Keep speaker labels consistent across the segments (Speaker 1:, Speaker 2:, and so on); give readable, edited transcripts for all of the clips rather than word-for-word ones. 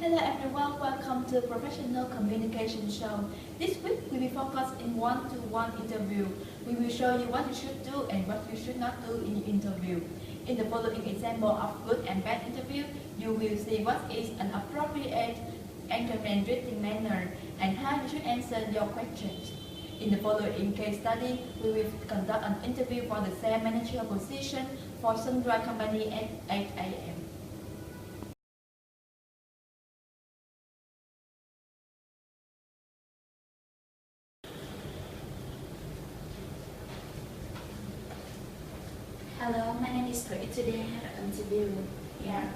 Speaker 1: Hello everyone, welcome to Professional Communication Show. This week we will focus in one-to-one interview. We will show you what you should do and what you should not do in your interview. In the following example of good and bad interview, you will see what is an appropriate interrogating manner and how you should answer your questions. In the following case study, we will conduct an interview for the sales manager position for Sundry Company at 8 a.m.
Speaker 2: Hello, my name is Thủy. Today I have an interview. Yeah.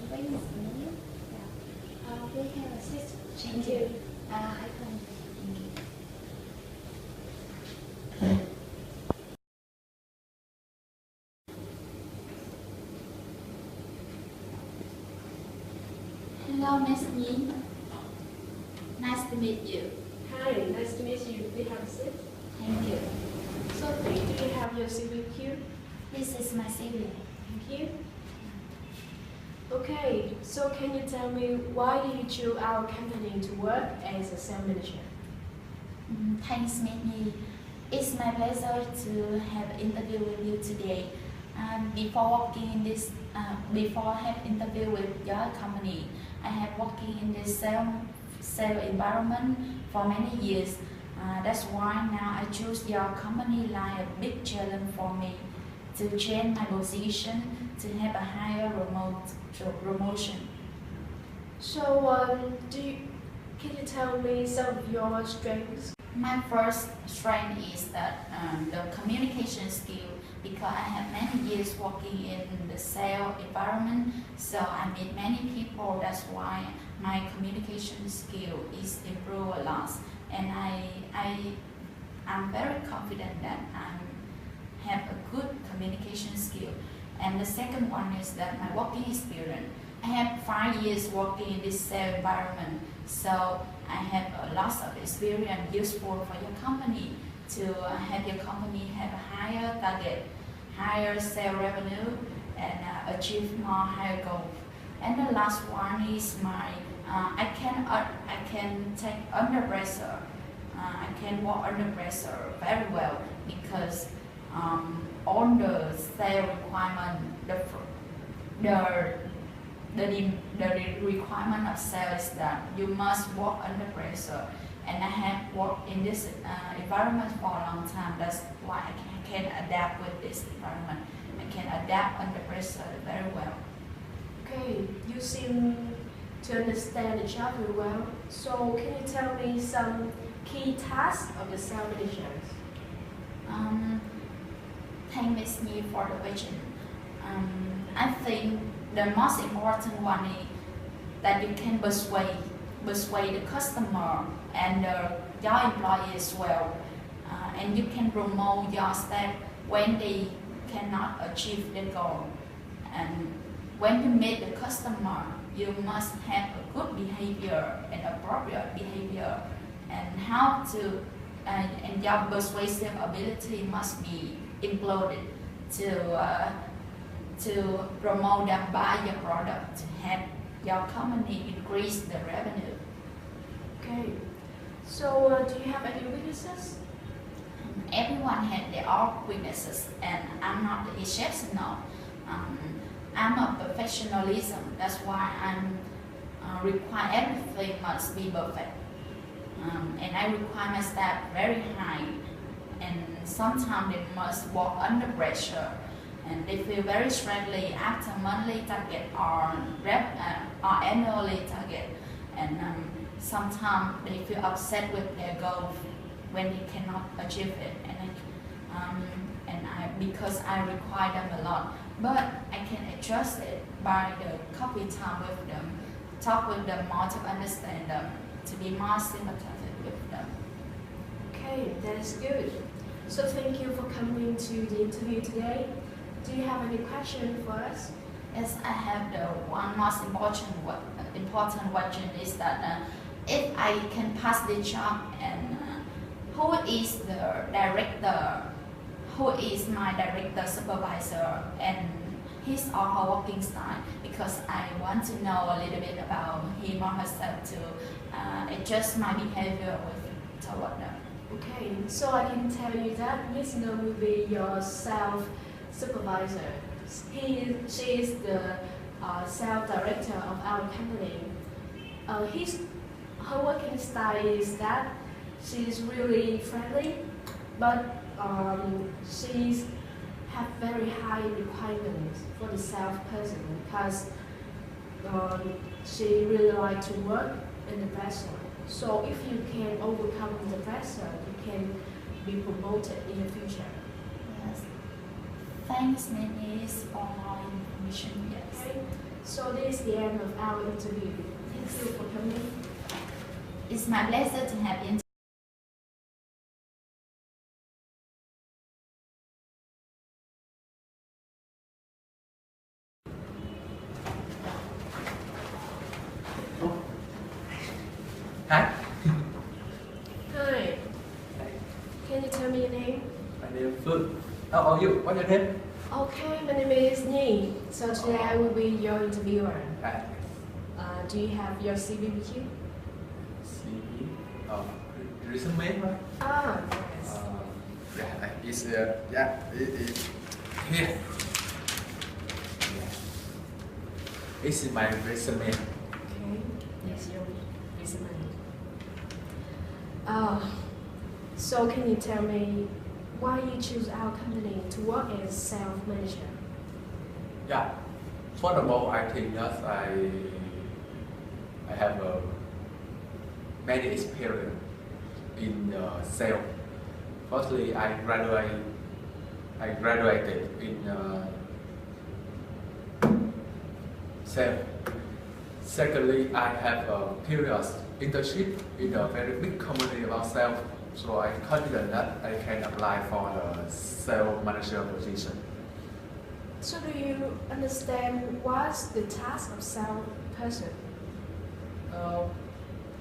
Speaker 3: What is me? Yeah. We have a system.
Speaker 2: Thank you.
Speaker 3: I can.
Speaker 2: Hello, Miss Nhi. Nice to meet you.
Speaker 4: Hi, nice to meet you. We have a seat.
Speaker 2: Thank you.
Speaker 4: So, do you have your CV with you?
Speaker 2: This is my CV.
Speaker 4: Thank you. Okay, so can you tell me why did you choose our company to work as a sales manager?
Speaker 2: Thanks, Miss Nhi. It's my pleasure to have an interview with you today. Before have interview with your company, I have working in this sales environment for many years. That's why now I choose your company like a big challenge for me to change my position to have a higher promotion.
Speaker 4: So, can you tell me some of your strengths?
Speaker 2: My first strength is that the communication skill, because I have many years working in the sales environment, so I meet many people. That's why my communication skill is improved a lot, and I'm very confident that I have a good communication skill. And the second one is that my working experience. I have 5 years working in this sales environment, so I have a lot of experience useful for your company to have your company have a higher target, higher sales revenue, and achieve more higher goals. And the last one is I can take under pressure. I can work under pressure very well because all the sales requirement, the requirement of sales is that you must work under pressure, and I have worked in this environment for a long time. That's why I can adapt with this environment. I can adapt under pressure very well.
Speaker 4: Okay, you seem to understand the job very well. So, can you tell me some key tasks of the sales manager?
Speaker 2: Thank Ms. Nhi for the question. I think the most important one is that you can persuade the customer and your employee as well, and you can promote your staff when they cannot achieve their goal. And when you meet the customer, you must have a good behavior and appropriate behavior, and and your persuasive ability must be imploded to promote them buy your product, to have your company increase the revenue.
Speaker 4: Okay, so do you have any weaknesses?
Speaker 2: Everyone has their own weaknesses, and I'm not the exceptional. I'm a professionalism. That's why I'm require everything must be perfect, and I require my staff very high. And sometimes they must work under pressure, and they feel very strongly after monthly target or annually target, and sometimes they feel upset with their goal when they cannot achieve it, because I require them a lot, but I can adjust it by the coffee time with them, talk with them more to understand them, to be more sympathetic with them.
Speaker 4: Okay, that is good. So thank you for coming to the interview today. Do you have any question for us?
Speaker 2: Yes, I have the one most important question is that if I can pass the job, and who is the director, who is my director supervisor, and his or her working style, because I want to know a little bit about him or herself to adjust my behavior toward them.
Speaker 4: Okay, so I can tell you that listener will be your self-supervisor. She is the self-director of our company. Her working style is that she's really friendly, but she's have very high requirements for the sales person because she really like to work in the pressure. So if you can overcome the pressure, you can be promoted in the future.
Speaker 2: Yes. Thanks, Denise, for more information. Yes.
Speaker 4: Okay. So this is the end of our interview. Thank you for coming.
Speaker 2: It's my pleasure to have you.
Speaker 5: Hi.
Speaker 4: Hi. Can you tell me your name?
Speaker 5: My name is Phương. How are you? What's your name?
Speaker 4: Okay, my name is Nhi. So today I will be your interviewer.
Speaker 5: Hi.
Speaker 4: Do you have your CV with you?
Speaker 5: CV. Resume, right?
Speaker 4: Ah, yes.
Speaker 5: Yeah, it's yeah, it is here. Yeah. This is my resume.
Speaker 4: Okay. Yes, your resume. So can you tell me why you choose our company to work as sales manager?
Speaker 5: Yeah. First of all, I think that I have many experience in sales. Firstly, I graduated in sales. Secondly, I have a period internship in a very big company about sales, so I'm confident that I can apply for the sales manager position.
Speaker 4: So do you understand what's the task of sales person?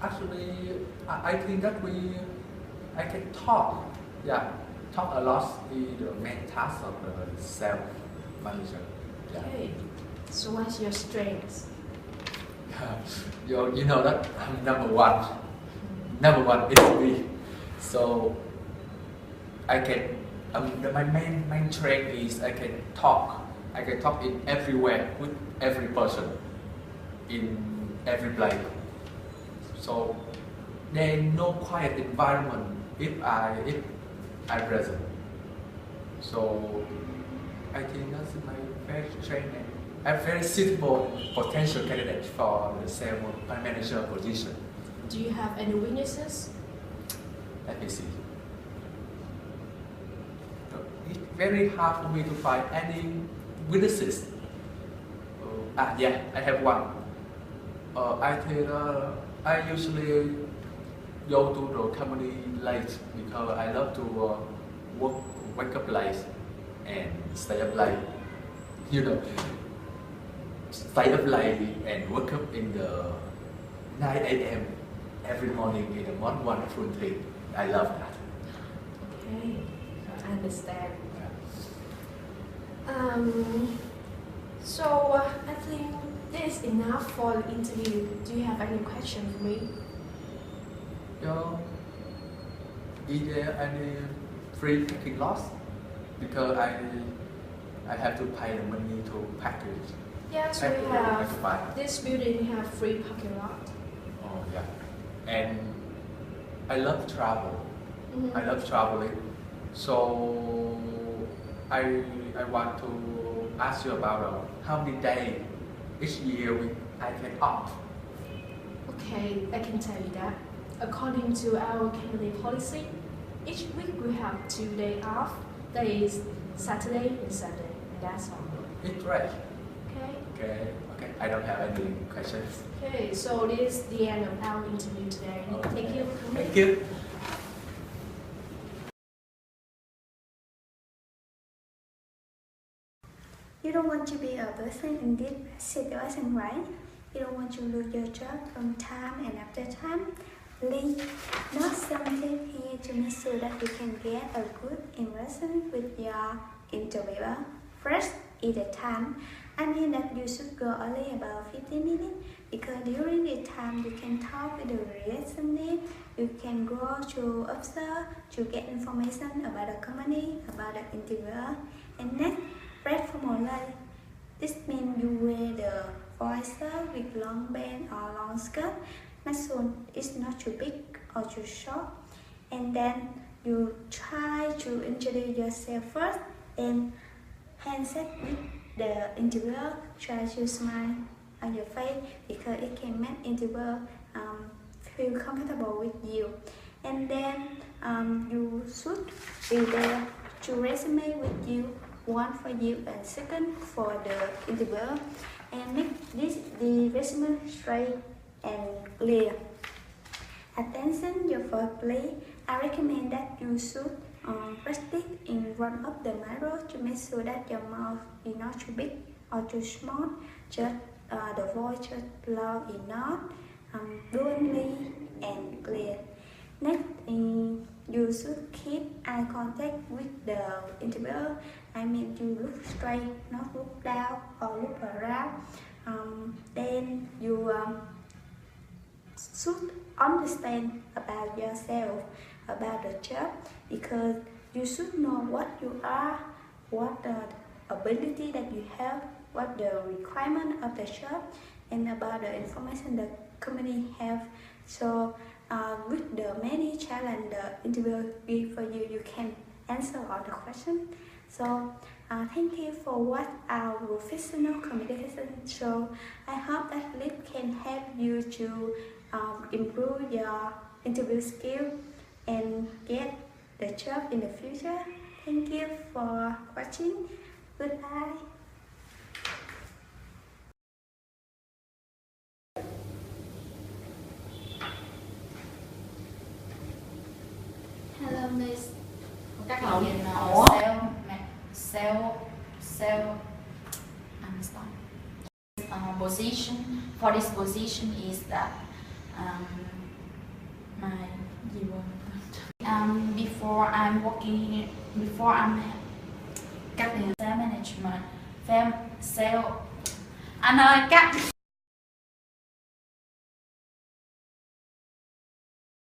Speaker 5: Actually, I think that I can talk. Yeah, talk a lot is the main task of the sales manager. Yeah.
Speaker 4: Okay. So what's your strengths?
Speaker 5: You know that I'm number one. Number one is me. So I can. My main trait is I can talk. I can talk in everywhere with every person, in every place. So there's no quiet environment if I present. So I think that's my best training. I'm very suitable potential candidate for the sales manager position.
Speaker 4: Do you have any weaknesses?
Speaker 5: Let me see. It's very hard for me to find any weaknesses. Yeah, I have one. I think I usually go to the company late because I love to wake up late and stay up late. You know, stay up late and wake up in the 9 a.m. every morning in a wonderful thing. I love that.
Speaker 4: Okay, I understand. So I think this is enough for the interview. Do you have any question for me?
Speaker 5: Is there any free parking lots? Because I have to pay the money to package.
Speaker 4: Yes, we have. This building have free parking lot.
Speaker 5: Oh yeah, and I love travel.
Speaker 4: Mm-hmm.
Speaker 5: I love traveling. So I want to ask you about how many days each year I can opt.
Speaker 4: Okay, I can tell you that. According to our company policy, each week we have 2 days off. That is Saturday and Sunday, and that's all.
Speaker 5: It's great.
Speaker 4: Okay.
Speaker 5: Okay. I don't have any questions.
Speaker 4: Okay, so this is the end of our interview today.
Speaker 5: Okay.
Speaker 4: Thank you for coming.
Speaker 5: Thank you.
Speaker 3: You don't want to be a person in this situation, right? You don't want to lose your job from time and after time. Link not something here to make sure that you can get a good impression with your interviewer. First, either time. I mean that you should go early about 15 minutes because during the time you can talk with the receptionist, you can go to observe to get information about the company, about the interviewer. And next, dress formally. This means you wear the visor with long band or long skirt. Make sure it's not too big or too short. And then you try to introduce yourself first and handshake with the interviewer. Try to smile on your face because it can make interviewer feel comfortable with you. And then you should be there to resume with you, one for you and second for the interviewer, and make the resume straight and clear. Attention your foreplay. I recommend that you should practice in front of the mirror to make sure that your mouth is not too big or too small. Just the voice just loud enough, fluently and clear. Next, you should keep eye contact with the interviewer. I mean, you look straight, not look down or look around. Then you should understand about yourself, about the job, because you should know what you are, what the ability that you have, what the requirement of the job, and about the information the company have. So with the many challenge the interviewer give for you, you can answer all the questions. So thank you for watching our professional communication show. I hope that clip can help you to improve your interview skill and get the job in the future. Thank you for watching. Goodbye.
Speaker 1: Hello Miss.
Speaker 2: Các bạn nhìn position for this position is that before I'm working, before I'm cắt sales management, sale. Anh ơi cắt.